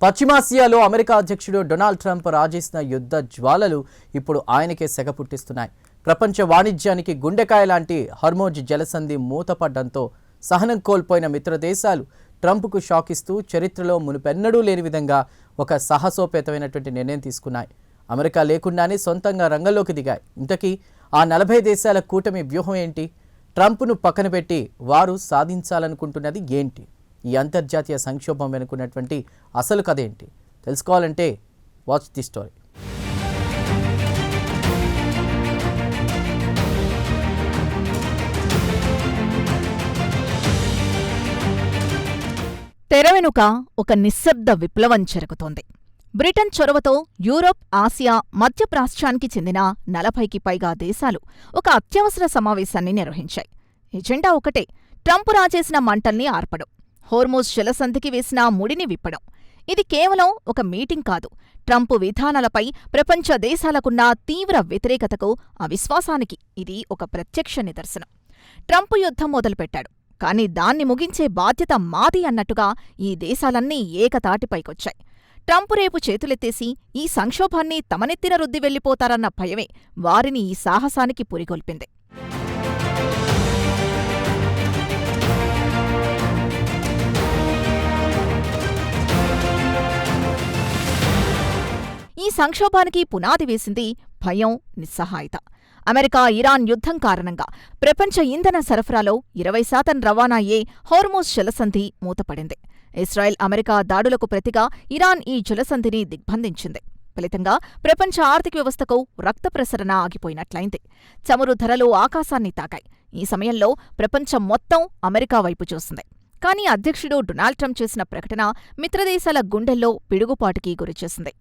పశ్చిమాసియాలో అమెరికా అధ్యక్షుడు Donald Trump రాజేసిన యుద్ధ జ్వాలలు ఇప్పుడు ఆయనకే సెగ పుట్టిస్తున్నాయి. ప్రపంచ వాణిజ్యానికి గుండెకాయ లాంటి హర్మోజ్ జలసంధి మూతపడ్డంతో సహనం కోల్పోయిన మిత్ర దేశాలు ట్రంప్కు షాక్ ఇస్తూ చరిత్రలో మునుపెన్నడూ లేని విధంగా ఒక సాహసోపేతమైనటువంటి నిర్ణయం తీసుకున్నాయి. అమెరికా లేకుండానే సొంతంగా రంగంలోకి దిగాయి. ఇంతకీ ఆ 40 దేశాల కూటమి వ్యూహం ఏంటి? ట్రంప్ను పక్కన పెట్టి వారు సాధించాలనుకుంటున్నది ఏంటి? ఈ అంతర్జాతీయ సంక్షోభం వెనుకున్నటువంటి అసలు కథ ఏంటి తెలుసుకోవాలంటే వాచ్ ది స్టోరీ. తెర వెనుక ఒక నిశ్శబ్ద విప్లవం జరుగుతోంది. బ్రిటన్ చొరవతో యూరోప్, ఆసియా, మధ్యప్రాచ్యానికి చెందిన 40కి పైగా దేశాలు ఒక అత్యవసర సమావేశాన్ని నిర్వహించాయి. ఎజెండా ఒకటే, ట్రంప్ రాజేసిన మంటల్ని ఆర్పడం, హోర్మోజ్ జలసంధికి వేసిన ముడిని విప్పడం. ఇది కేవలం ఒక మీటింగ్ కాదు, ట్రంప్ విధానాలపై ప్రపంచ దేశాలకున్న తీవ్ర వ్యతిరేకతకు, అవిశ్వాసానికి ఇది ఒక ప్రత్యక్ష నిదర్శనం. ట్రంప్ యుద్ధం మొదలుపెట్టాడు, కాని దాన్ని ముగించే బాధ్యత మాది అన్నట్టుగా ఈ దేశాలన్నీ ఏకతాటిపైకొచ్చాయి. ట్రంప్ రేపు చేతులెత్తేసి ఈ సంక్షోభాన్ని తమనెత్తిన రుద్ది వెళ్లిపోతారన్న భయమే వారిని ఈ సాహసానికి పురిగొల్పింది. ఈ సంక్షోభానికి పునాది వేసింది భయం, నిస్సహాయత. అమెరికా ఇరాన్ యుద్ధం కారణంగా ప్రపంచ ఇంధన సరఫరాలో 20% రవాణా అయ్యే హోర్మోజ్ జలసంధి మూతపడింది. ఇజ్రాయెల్, అమెరికా దాడులకు ప్రతిగా ఇరాన్ ఈ జలసంధిని దిగ్బంధించింది. ఫలితంగా ప్రపంచ ఆర్థిక వ్యవస్థకు రక్త ప్రసరణ ఆగిపోయినట్లయింది. చమురు ధరలు ఆకాశాన్ని తాకాయి. ఈ సమయంలో ప్రపంచం మొత్తం అమెరికా వైపు చూసింది. కానీ అధ్యక్షుడు డొనాల్డ్ ట్రంప్ చేసిన ప్రకటన మిత్రదేశాల గుండెల్లో పిడుగుపాటుకి గురిచేసింది.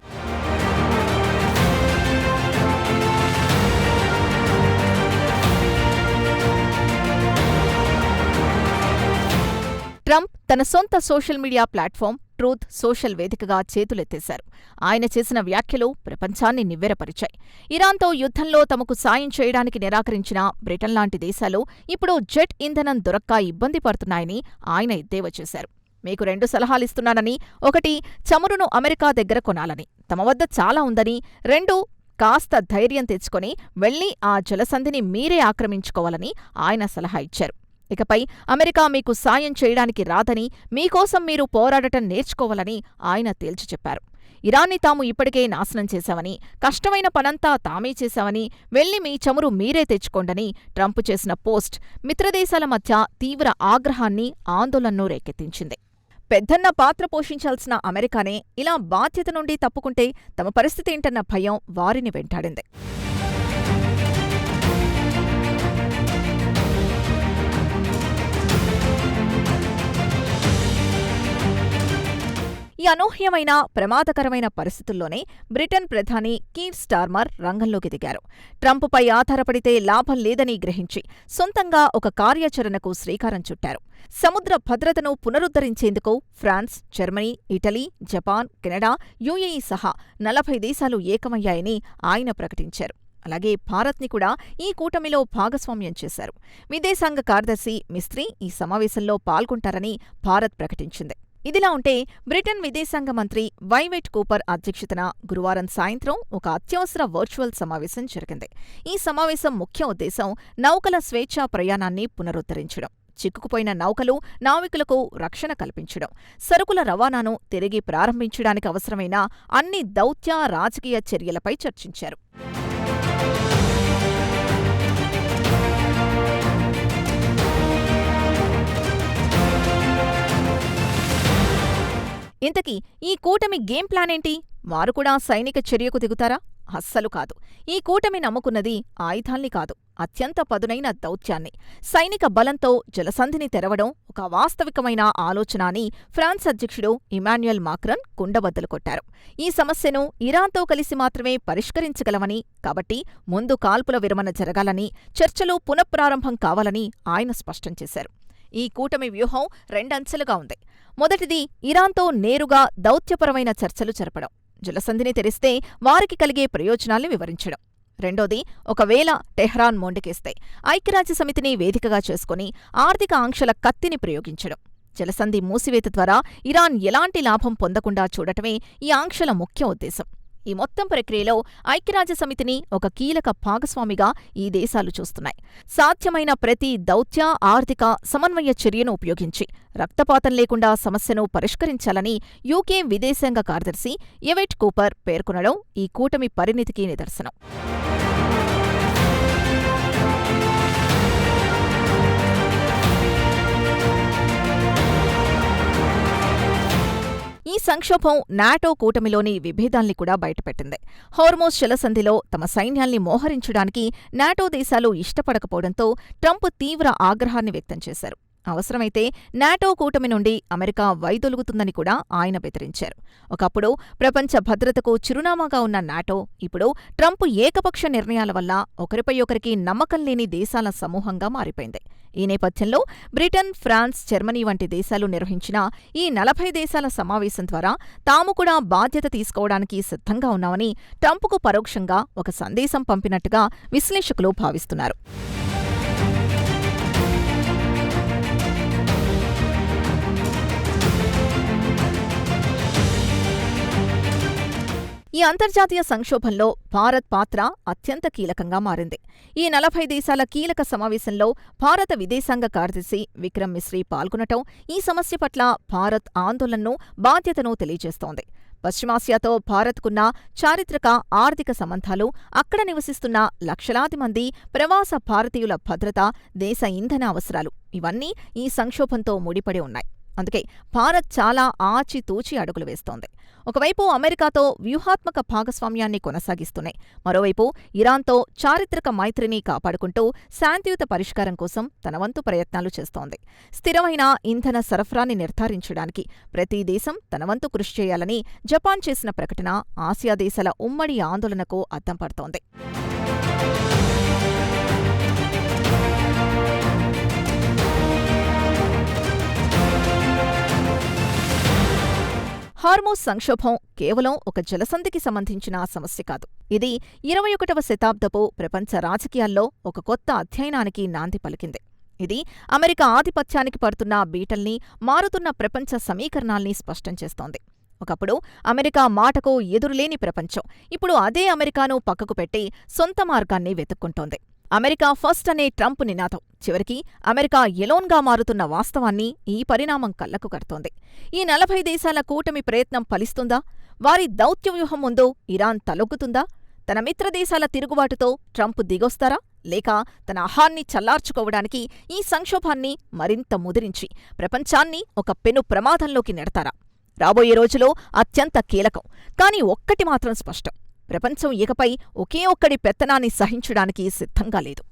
ట్రంప్ తన సొంత social media platform truth social వేదికగా చేతులెత్తేశారు. ఆయన చేసిన వ్యాఖ్యలు ప్రపంచాన్ని నివ్వెరపరిచాయి. ఇరాన్తో యుద్ధంలో తమకు సాయం చేయడానికి నిరాకరించిన బ్రిటన్ లాంటి దేశాలు ఇప్పుడు జెట్ ఇంధనం దొరక్క ఇబ్బంది పడుతున్నాయని ఆయన ఎద్దేవా చేశారు. మీకు 2 సలహాలిస్తున్నానని, 1 చమురును అమెరికా దగ్గర కొనాలని, తమ వద్ద చాలా ఉందని, 2 కాస్త ధైర్యం తెచ్చుకొని వెళ్లి ఆ జలసంధిని మీరే ఆక్రమించుకోవాలని ఆయన సలహా ఇచ్చారు. ఇకపై అమెరికా మీకు సాయం చేయడానికి రాదని, మీకోసం మీరు పోరాడటం నేర్చుకోవాలని ఆయన తేల్చి చెప్పారు. ఇరాన్ని తాము ఇప్పటికే నాశనం చేశామని, కష్టమైన పనంతా తామే చేశామని, వెళ్లి మీ చమురు మీరే తెచ్చుకోండని ట్రంప్ చేసిన పోస్ట్ మిత్రదేశాల మధ్య తీవ్ర ఆగ్రహాన్ని, ఆందోళనను రేకెత్తించింది. పెద్దన్న పాత్ర పోషించాల్సిన అమెరికానే ఇలా బాధ్యత నుండి తప్పుకుంటే తమ పరిస్థితేంటన్న భయం వారిని వెంటాడింది. ఈ అనూహ్యమైన, ప్రమాదకరమైన పరిస్థితుల్లోనే బ్రిటన్ ప్రధాని కీర్ స్టార్మర్ రంగంలోకి దిగారు. ట్రంప్పై ఆధారపడితే లాభం లేదని గ్రహించి సొంతంగా ఒక కార్యాచరణకు శ్రీకారం చుట్టారు. సముద్ర భద్రతను పునరుద్ధరించేందుకు France, Germany, Italy, Japan, Canada, UAE సహా 40 దేశాలు ఏకమయ్యాయని ఆయన ప్రకటించారు. అలాగే భారత్ని కూడా ఈ కూటమిలో భాగస్వామ్యం చేశారు. విదేశాంగ కార్యదర్శి మిస్త్రీ ఈ సమావేశంలో పాల్గొంటారని భారత్ ప్రకటించింది. ఇదిలా ఉంటే బ్రిటన్ విదేశాంగ మంత్రి వైవెట్ కూపర్ అధ్యక్షతన గురువారం సాయంత్రం ఒక అత్యవసర వర్చువల్ సమావేశం జరిగింది. ఈ సమావేశం ముఖ్య ఉద్దేశం నౌకల స్వేచ్ఛా ప్రయాణాన్ని పునరుద్ధరించడం, చిక్కుకుపోయిన నౌకలు, నావికులకు రక్షణ కల్పించడం, సరుకుల రవాణాను తిరిగి ప్రారంభించడానికి అవసరమైన అన్ని దౌత్య, రాజకీయ చర్యలపై చర్చించారు. ఇంతకీ ఈ కూటమి గేమ్ ప్లాన్ ఏంటి? వారు కూడా సైనిక చర్యకు దిగుతారా? అస్సలు కాదు. ఈ కూటమి నమ్ముకున్నది ఆయుధాల్ని కాదు, అత్యంత పదునైన దౌత్యాన్ని. సైనిక బలంతో జలసంధిని తెరవడం ఒక వాస్తవికమైన ఆలోచన అని ఫ్రాన్స్ అధ్యక్షుడు ఇమాన్యుయల్ మాక్రన్ కుండబద్దలు కొట్టారు. ఈ సమస్యను ఇరాన్తో కలిసి మాత్రమే పరిష్కరించగలమని, కాబట్టి ముందు కాల్పుల విరమణ జరగాలని, చర్చలు పునఃప్రారంభం కావాలని ఆయన స్పష్టం చేశారు. ఈ కూటమి వ్యూహం 2 అంచెలుగా ఉంది. మొదటిది ఇరాన్తో నేరుగా దౌత్యపరమైన చర్చలు జరపడం, జలసంధిని తెరిస్తే వారికి కలిగే ప్రయోజనాల్ని వివరించడం. రెండోది, ఒకవేళ టెహ్రాన్ మొండికేస్తే ఐక్యరాజ్యసమితిని వేదికగా చేసుకుని ఆర్థిక ఆంక్షల కత్తిని ప్రయోగించడం. జలసంధి మూసివేత ద్వారా ఇరాన్ ఎలాంటి లాభం పొందకుండా చూడటమే ఈ ఆంక్షల ముఖ్య ఉద్దేశం. ఈ మొత్తం ప్రక్రియలో ఐక్యరాజ్యసమితిని ఒక కీలక భాగస్వామిగా ఈ దేశాలు చూస్తున్నాయి. సాధ్యమైన ప్రతి దౌత్య, ఆర్థిక సమన్వయ చర్యను ఉపయోగించి రక్తపాతం లేకుండా సమస్యను పరిష్కరించాలని యూకే విదేశాంగ కార్యదర్శి ఎవెట్ కూపర్ పేర్కొనడం ఈ కూటమి పరిణితికి నిదర్శనం. ఈ సంక్షోభం నాటో కూటమిలోని విభేదాల్ని కూడా బయటపెట్టింది. హోర్మోజ్ జలసంధిలో తమ సైన్యాల్ని మోహరించడానికి నాటో దేశాలు ఇష్టపడకపోవడంతో ట్రంప్ తీవ్ర ఆగ్రహాన్ని వ్యక్తం చేశారు. అవసరమైతే నాటో కూటమి నుండి అమెరికా వైదొలుగుతుందని కూడా ఆయన బెదిరించారు. ఒకప్పుడు ప్రపంచ భద్రతకు చిరునామాగా ఉన్న నాటో ఇప్పుడు ట్రంప్ ఏకపక్ష నిర్ణయాల వల్ల ఒకరిపై ఒకరికి నమ్మకం లేని దేశాల సమూహంగా మారిపోయింది. ఈ నేపథ్యంలో బ్రిటన్, ఫ్రాన్స్, జర్మనీ వంటి దేశాలు నిర్వహించిన ఈ 40 దేశాల సమావేశం ద్వారా తాము కూడా బాధ్యత తీసుకోవడానికి సిద్ధంగా ఉన్నామని ట్రంప్కు పరోక్షంగా ఒక సందేశం పంపినట్టుగా విశ్లేషకులు భావిస్తున్నారు. ఈ అంతర్జాతీయ సంక్షోభంలో భారత్ పాత్ర అత్యంత కీలకంగా మారింది. ఈ 40 దేశాల కీలక సమావేశంలో భారత విదేశాంగ కార్యదర్శి విక్రమ్ మిశ్రీ పాల్గొనటం ఈ సమస్య పట్ల భారత్ ఆందోళనను, బాధ్యతను తెలియజేస్తోంది. పశ్చిమాసియాతో భారత్కున్న చారిత్రక, ఆర్థిక సంబంధాలు, అక్కడ నివసిస్తున్న లక్షలాది మంది ప్రవాస భారతీయుల భద్రత, దేశ ఇంధన అవసరాలు ఇవన్నీ ఈ సంక్షోభంతో ముడిపడి ఉన్నాయి. అందుకే భారత్ చాలా ఆచితూచి అడుగులు వేస్తోంది. ఒకవైపు అమెరికాతో వ్యూహాత్మక భాగస్వామ్యాన్ని కొనసాగిస్తూనే మరోవైపు ఇరాన్తో చారిత్రక మైత్రిని కాపాడుకుంటూ శాంతియుత పరిష్కారం కోసం తన వంతు ప్రయత్నాలు చేస్తోంది. స్థిరమైన ఇంధన సరఫరాని నిర్ధారించడానికి ప్రతి దేశం తన వంతు కృషి చేయాలని జపాన్ చేసిన ప్రకటన ఆసియా దేశాల ఉమ్మడి ఆందోళనకు అద్దం పడుతోంది. హార్మోజ్ సంక్షోభం కేవలం ఒక జలసంధికి సంబంధించిన సమస్య కాదు. ఇది 21వ శతాబ్దపు ప్రపంచ రాజకీయాల్లో ఒక కొత్త అధ్యయనానికి నాంది పలికింది. ఇది అమెరికా ఆధిపత్యానికి పడుతున్న బీటల్ని, మారుతున్న ప్రపంచ సమీకరణాల్ని స్పష్టం చేస్తోంది. ఒకప్పుడు అమెరికా మాటకు ఎదురులేని ప్రపంచం ఇప్పుడు అదే అమెరికాను పక్కకు పెట్టి సొంత మార్గాన్ని వెతుక్కుంటోంది. అమెరికా ఫస్ట్ అనే ట్రంప్ నినాదం చివరికి అమెరికా ఎలోన్గా మారుతున్న వాస్తవాన్ని ఈ పరిణామం కళ్లకు కడుతోంది. ఈ 40 దేశాల కూటమి ప్రయత్నం ఫలిస్తుందా? వారి దౌత్యవ్యూహం ముందు ఇరాన్ తలొగ్గుతుందా? తన మిత్రదేశాల తిరుగుబాటుతో ట్రంప్ దిగొస్తారా? లేక తన అహాన్ని చల్లార్చుకోవడానికి ఈ సంక్షోభాన్ని మరింత ముదిరించి ప్రపంచాన్ని ఒక పెను ప్రమాదంలోకి నెడతారా? రాబోయే రోజులో అత్యంత కీలకం. కానీ ఒక్కటి మాత్రం స్పష్టం, ప్రపంచం ఇకపై ఒకే ఒక్కడి పెత్తనాన్ని సహించడానికి సిద్ధంగా లేదు.